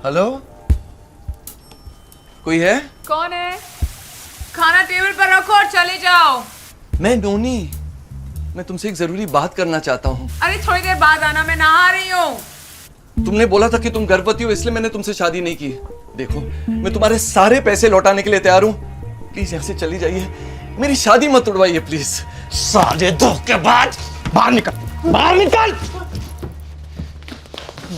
Hello, कोई है? कौन है? खाना टेबल पर रखो और चले जाओ। मैं नोनी, मैं तुमसे एक जरूरी बात करना चाहता हूँ। अरे थोड़ी देर बाद आना, मैं नहा रही हूँ। तुमने बोला था कि तुम गर्भवती हो, इसलिए मैंने तुमसे शादी नहीं की। देखो, मैं तुम्हारे सारे पैसे लौटाने के लिए तैयार हूँ। प्लीज यहाँ से चली जाइए, मेरी शादी मत उड़वाइए प्लीज। साले धोखेबाज, बाहर निकल, बाहर निकल।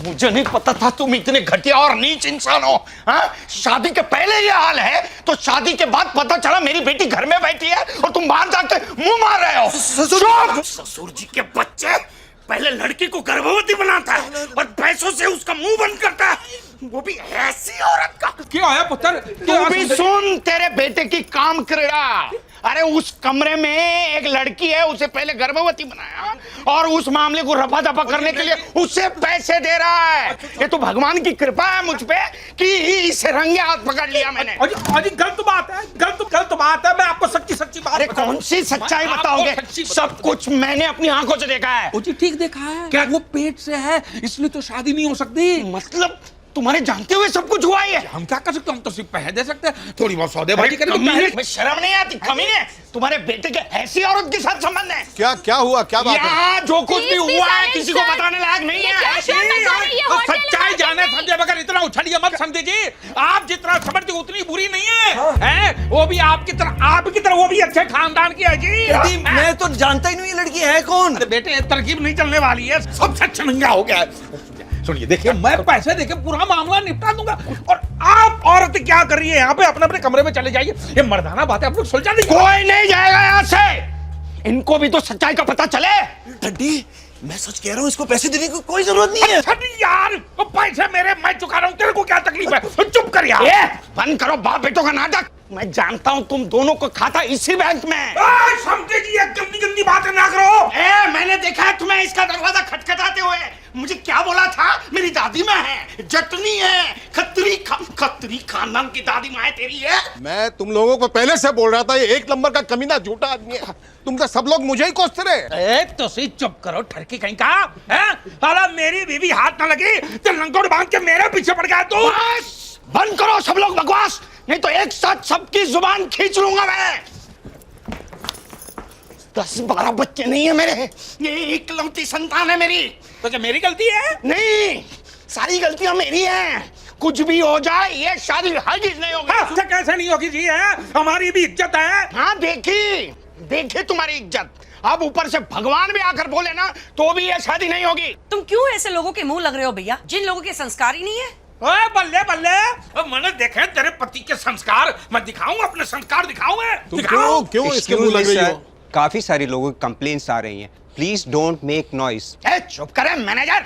मुझे नहीं पता था तुम इतने घटिया और नीच इंसान हो। हाँ? शादी के पहले ये हाल है तो शादी के बाद पता चला मेरी बेटी घर में बैठी है और तुम बाहर जाके मुंह मार रहे हो। ससुर जी के बच्चे, पहले लड़की को गर्भवती बनाता है और पैसों से उसका मुंह बंद करता है, वो भी ऐसी औरत का। क्या आया पुत्र? तू भी सुन, तेरे बेटे की काम क्रीड़ा। अरे उस कमरे में एक लड़की है, उसे पहले गर्भवती बनाया और उस मामले को रफा दफा करने के लिए उसे पैसे दे रहा है। ये तो भगवान की कृपा है मुझ पे कि इसे रंगे हाथ पकड़ लिया मैंने। अजी गलत बात है, गलत बात है। मैं आपको सच्ची बात। अरे कौन सी सच्चाई बताओगे? सब कुछ मैंने अपनी आंखों से देखा है। जी ठीक देखा है। क्या वो पेट से है इसलिए तो शादी नहीं हो सकती? मतलब तुम्हारे जानते हुए सब कुछ हुआ है? हम क्या कर सकते हैं? हम तो सिर्फ पैसे दे सकते हैं, थोड़ी बहुत सौदेबाजी करें। तुम्हें शर्म नहीं आती? कमीने, तुम्हारे बेटे के ऐसी औरत के साथ संबंध है? क्या हुआ? क्या बात है? यहाँ जो कुछ भी हुआ है किसी को बताने लायक नहीं है। सच्चाई जाने समझे बगैर इतना उछलिए मत समझे जी। आप जितना समझते उतनी बुरी नहीं है, हैं? वो भी आपकी तरह वो भी अच्छे खानदान की है जी। मैं तो जानता ही नहीं ये लड़की है कौन। अरे बेटे, तरकीब नहीं चलने वाली है, सब सच नंगा हो गया है। सुनिए, देखिए, मैं पैसे देके पूरा मामला निपटा दूंगा और आप औरत क्या कर रही है यहाँ पे? अपने अपने कमरे में चले जाइए। ये मर्दाना बात है, आप लोग सुलझा दीजिए। कोई नहीं जाएगा यहाँ से, इनको भी तो सच्चाई का पता चले। डड्डी, मैं सच कह रहा हूँ, इसको पैसे देने की कोई जरूरत नहीं है। अच्छा यार, वो पैसे मेरे, मैं चुका रहा हूँ, तेरे को क्या तकलीफ है? चुप कर यार। बंद करो बाप बेटों का नाटक। मैं जानता हूँ तुम दोनों को खाता इसी बैंक में। समझे जी, ये गंदी बातें ना करो। मैंने देखा है तुम्हें इसका दरवाजा खटखटाते हुए। मुझे क्या बोला था? मेरी दादी माँ है, जटनी है, खत्तरी खानदान की दादी माँ है तेरी है। मैं तुम लोगों को पहले से बोल रहा था, ये एक नंबर का कमीना झूठा आदमी है। तुम तो सब लोग मुझे ही कोसते रहे। तो सही चुप करो, ठरकी कहीं का है? हालां मेरी बीवी हाथ ना लगी तो लंगोट बांध के मेरे पीछे पड़ गया तू। बस बंद करो सब लोग बकवास, नहीं तो एक साथ सबकी जुबान खींच लूंगा मैं। 10-12 बच्चे नहीं है मेरे, ये इकलौती संतान है मेरी। तो क्या मेरी गलती है? नहीं, सारी गलतियां मेरी हैं। कुछ भी हो जाए ये शादी हरगिज नहीं होगी। अच्छा कैसे नहीं होगी जी? है हमारी भी इज्जत है। हाँ देखी तुम्हारी इज्जत। अब ऊपर से भगवान भी आकर बोले ना तो भी ये शादी नहीं होगी। तुम क्यों ऐसे लोगों के मुंह लग रहे हो भैया, जिन लोगों के संस्कार ही नहीं है? ओए बल्ले मैंने देखे तेरे पति के संस्कार, मैं दिखाऊं अपने संस्कार दिखाऊं मैं? तुम क्यों इसके मुंह लग रही हो? काफी सारी लोगों की कंप्लेंट्स आ रही हैं। Please don't make noise. चुप करें मैनेजर,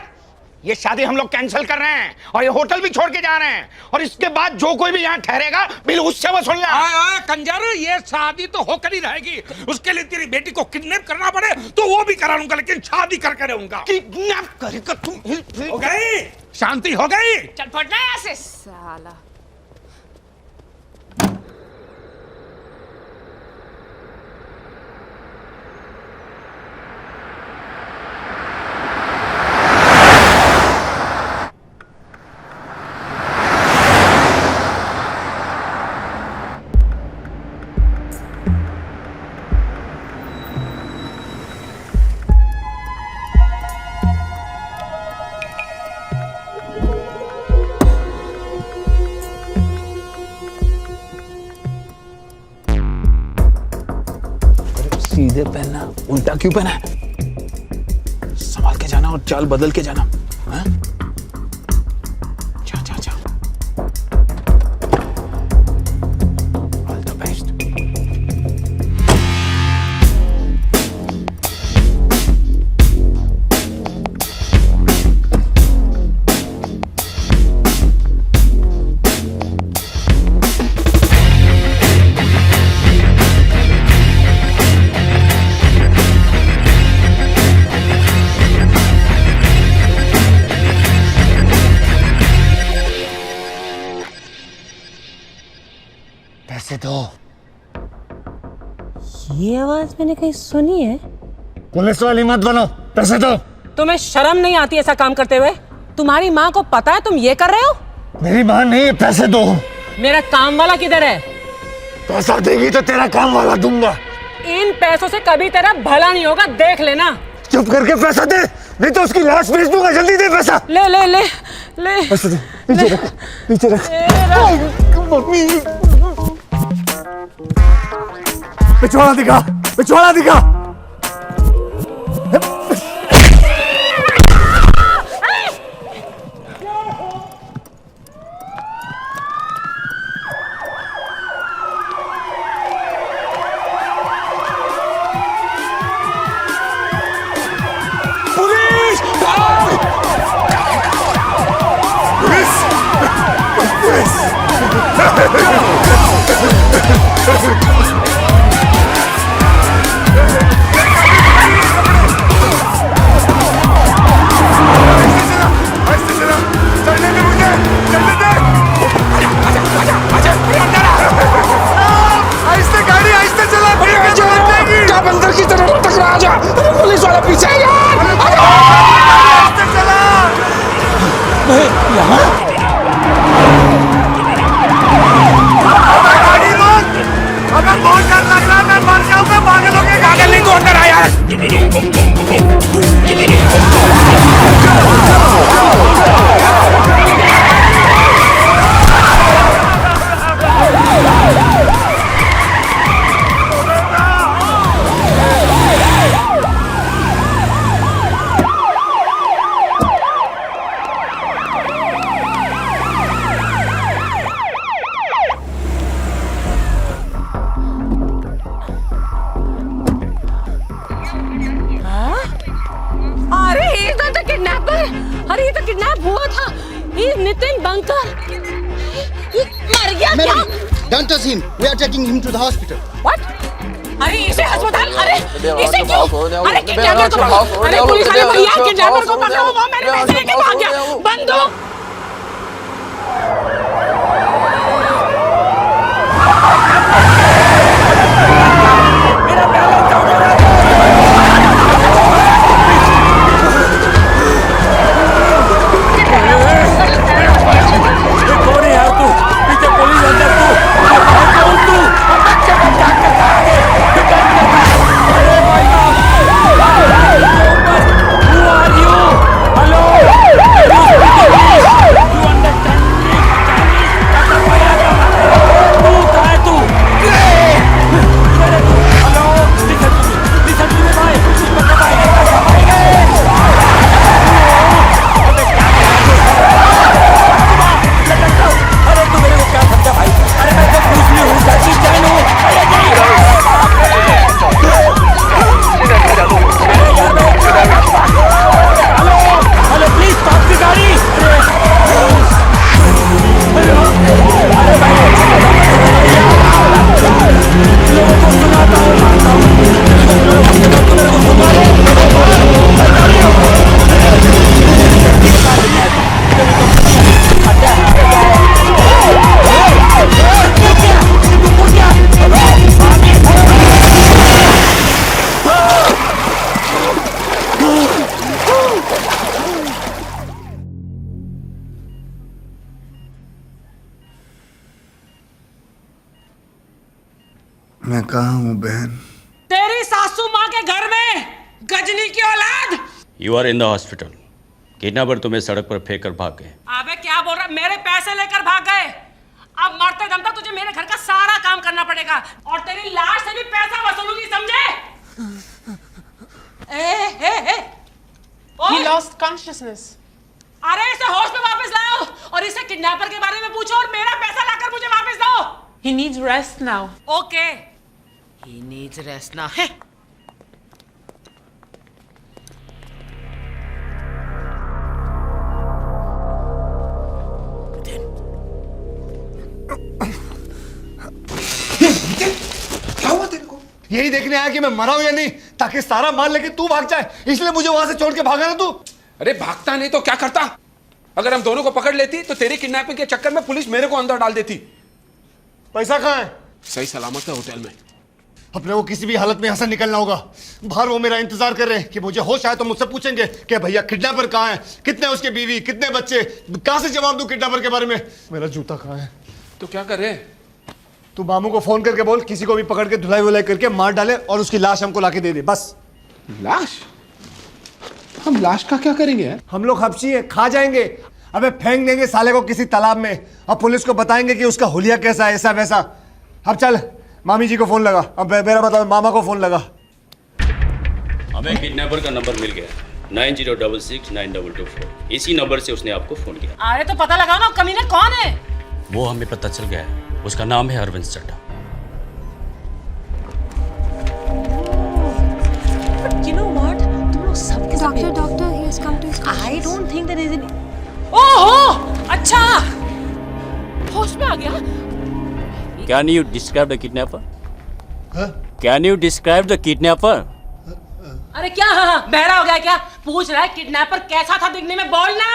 ये शादी हम लोग कैंसिल कर रहे हैं और ये होटल भी छोड़ के जा रहे हैं और इसके बाद जो कोई भी यहाँ ठहरेगा बिल उससे वसूलना। कंजर, ये शादी तो होकर ही रहेगी। उसके लिए तेरी बेटी को किडनैप करना पड़े तो वो भी करा लूंगा, लेकिन शादी करके रहूंगा। किडनैप करेगा तुम? हो गई शांति, हो गई। चल फटना यहाँ से साला। सीधे पहनना, उल्टा क्यों पहना है? संभाल के जाना और चाल बदल के जाना। हाँ? जा। All the best. पैसे दो। ये आवाज मैंने कहीं सुनी है। पुलिस वाली मत बनो, पैसे दो। तुम्हें शर्म नहीं आती ऐसा काम करते हुए? तुम्हारी माँ को पता है तुम ये कर रहे हो? मेरी माँ नहीं, पैसे दो। मेरा काम वाला किधर है? पैसा देगी तो तेरा काम वाला दूंगा। इन पैसों से कभी तेरा भला नहीं होगा, देख लेना। चुप करके पैसा दे, नहीं तो उसकी लाश भेज दूंगा। जल्दी दे पैसा। ले ले ले ले पैसा दे, पीछे रख, पीछे रख। मम्मी, पिछवाड़ा दिखा, पिछवाड़ा दिखा। अरे ये तो किडनैप हुआ था। ये नितिन बंकर ये मर गया क्या? Don't touch him. We are taking him to the hospital. What? अरे इसे अस्पताल, अरे इसे क्यों? अरे किडनैपर को पकड़ो, अरे पुलिस वाले भैया किडनैपर को पकड़ो, वो मेरे पैसे लेके भाग गया। बंदूक। मैं कहाँ हूँ बहन? तेरी सासू माँ के घर में, गजनी की औलाद। You are in the hospital. Kidnapper तुम्हें सड़क पर फेंक कर भाग गए। अबे क्या बोल रहा? मेरे पैसे लेकर भाग गए। अब मरते दम तक तुझे मेरे घर का सारा काम करना पड़ेगा और तेरी लाश से भी पैसा वसूलूंगी, समझे? He lost consciousness. अरे इसे होश में वापस लाओ और इसे किडनैपर के बारे में पूछो और मेरा पैसा लाकर मुझे वापस दो। He needs rest now. Okay. He needs rest now. Hey. क्या हुआ तेरे को? यही देखने आया कि मैं मरा हूं या नहीं, ताकि सारा माल लेके तू भाग जाए, इसलिए मुझे वहां से छोड़ के भागा ना तू। अरे भागता नहीं तो क्या करता? अगर हम दोनों को पकड़ लेती तो तेरी किडनैपिंग के चक्कर में पुलिस मेरे को अंदर डाल देती। पैसा कहाँ है? सही सलामत है होटल में। अपने को किसी भी हालत में यहाँ से निकलना होगा। बाहर वो मेरा इंतजार कर रहे हैं कि मुझे होश आए तो मुझसे पूछेंगे कि भैया किडनैपर कहाँ है, कितने उसके बीवी, कितने बच्चे। कहाँ से जवाब दूं किडनैपर के बारे में? मेरा जूता कहाँ है? तो क्या करे? तू मामू को फोन करके बोल किसी को भी पकड़ के धुलाई वुलाई करके मार डाले और उसकी लाश हमको लाके दे दे बस। लाश? हम लाश का क्या करेंगे? हम लोग हबशी हैं, खा जाएंगे। अबे फेंक देंगे साले को किसी तालाब में और पुलिस को बताएंगे कि उसका हुलिया कैसा है, ऐसा वैसा। अब चल मामी जी को फोन लगा। अब मेरा बताओ, मामा को फोन लगा। हमें किडनैपर का नंबर मिल गया 90669224। इसी नंबर से उसने आपको फोन किया। अरे तो पता लगाओ ना कमीना कौन है। वो हमें पता चल गया है, उसका नाम है Arvind Chadha. You know what? तुम लोग सबके साथ Doctor, he has come to his I don't think there is any. ओहो, अच्छा, होश में आ गया। Can you describe the kidnapper? Can you describe the kidnapper? अरे क्या बहरा हो गया क्या? पूछ रहा है किडनैपर कैसा था दिखने में, बोलना।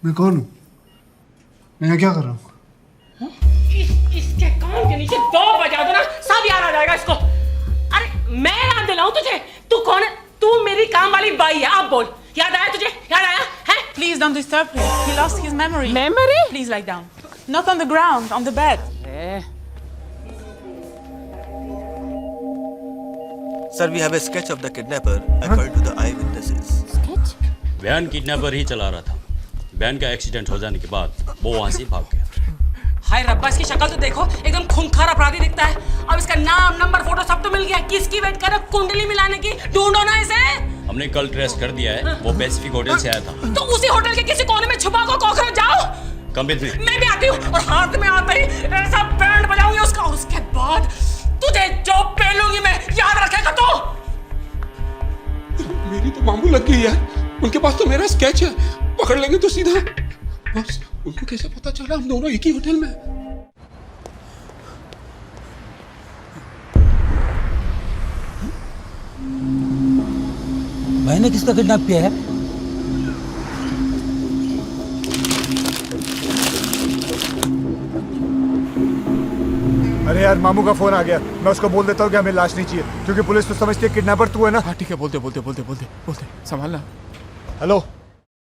मैं कौन हूँ? मैं क्या कर रहा हूँ? इसके कान के नीचे 2 बजा दो ना, सब याद आ जाएगा इसको। अरे मैं याद दिलाऊं तुझे? तू कौन है? तू मेरी काम वाली बाई है। अब बोल, याद आया तुझे? याद आया है? Please don't disturb him. He lost his memory. Memory? Please lie down. Not on the ground, on the bed. Sir, we have a sketch of the kidnapper according to the eyewitnesses. Van kidnapper ही चला रहा था। Van का accident हो जाने के बाद वो वहां से भाग गया। हाय रब्बा, इसकी शक्ल तो देखो, एकदम खूंखार अपराधी दिखता है। अब इसका नाम, नंबर, फोटो सब तो मिल गया। किसकी वेट कर रहे हो? कुंडली मिलाने की? ढूंढो ना इसे। हमने कल ट्रेस कर दिया है, वो पैसिफिक होटल से आया था। तो उसी होटल के किसी कोने में छुपा को कॉकरोच जाओ। Come with me. मैं भी आती हूँ और हाथ में आता ही ऐसा बैंड बजाऊंगी उसका। उसके बाद तुझे जो पेलूंगी मैं, याद रखेगा तो। मेरी तो मामू लग गई यार। उनके पास तो मेरा स्केच है, पकड़ लेंगे तो सीधा। बस उनको कैसे पता चला हम दोनों एक ही होटल में? मैंने किसका किडनैप किया है? अरे यार मामू का फोन आ गया। मैं उसको बोल देता हूँ कि हमें लाश नहीं चाहिए, क्योंकि पुलिस तो समझती है किडनैपर तू है ना। हाँ ठीक है, बोलते संभालना। हेलो